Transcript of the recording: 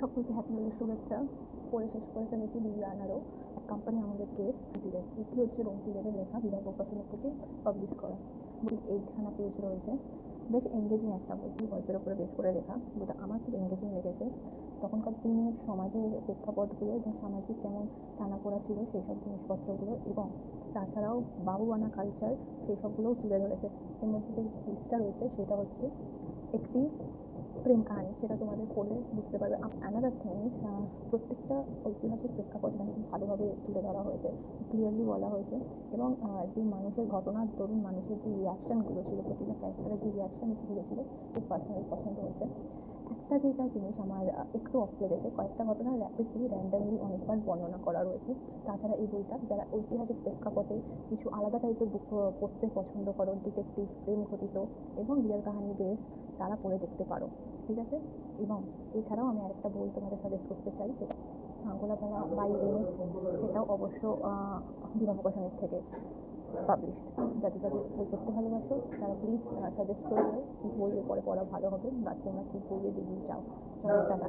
সকলকে হ্যাপি হোলির শুভেচ্ছা। পড়ে শেষ করে ফেলেছি বিবিআনারও এক কোম্পানি আমাদের কেস রন্তিরের। এটি হচ্ছে রন্তিরের লেখা, বিভাগ প্রকাশনা থেকে পাবলিশ করা। বই 8খানা পেজ রয়েছে। বেশ এঙ্গেজিং একটা বই, গল্পের ওপরে বেস করে লেখা। বইটা আমার খুব এঙ্গেজিং লেগেছে। তখনকার দিনের সমাজের প্রেক্ষাপটগুলো এবং সামাজিক কেমন টানাপোড়া ছিল সেই সব জিনিসপত্রগুলো, এবং তাছাড়াও বাবুয়ানা কালচার সেই সবগুলোও তুলে ধরেছে। এর মধ্যে যে জিনিসটা রয়েছে সেটা হচ্ছে একটি প্রেম কাহানি, সেটা তোমাদের পড়লে বুঝতে পারবে। অ্যানাদার থিং ইজ, প্রত্যেকটা ঐতিহাসিক প্রেক্ষাপট এখানে খুব ভালোভাবে তুলে ধরা হয়েছে, ক্লিয়ারলি বলা হয়েছে। এবং যে মানুষের ঘটনার দরুন মানুষের যে রিয়াকশানগুলো ছিল, প্রতিটা ক্যারেক্টারের যে রিয়াকশানগুলো ছিল, খুব পার্সোনালি পছন্দ হয়েছে। একটা যেটা জিনিস আমার একটু অফ লেগেছে, কয়েকটা ঘটনা র্যান্ডামলি অনেকবার বর্ণনা করা রয়েছে। তাছাড়া এই বইটা যারা ঐতিহাসিক প্রেক্ষাপটে কিছু আলাদা টাইপের বুক পড়তে পছন্দ করো, ডিটেকটিভ, প্রেম ঘটিত এবং রিয়াল কাহানি বেস, তারা পড়ে দেখতে পারো, ঠিক আছে? এবং এছাড়াও আমি আরেকটা বই তোমাদের সাজেস্ট করতে চাই, সেটা গোলাপালা বাই রেমিক। সেটাও অবশ্য বিভাগ প্রকাশনীর থেকে পাবলিশড। যাদের যাদের বই পড়তে ভালোবাসো তারা প্লিজ সাজেস্ট করে দাও কী বই এর পরে পড়া ভালো হবে, বা তোমরা কী বইয়ের রিভিউ চাও। চলো, টাটা।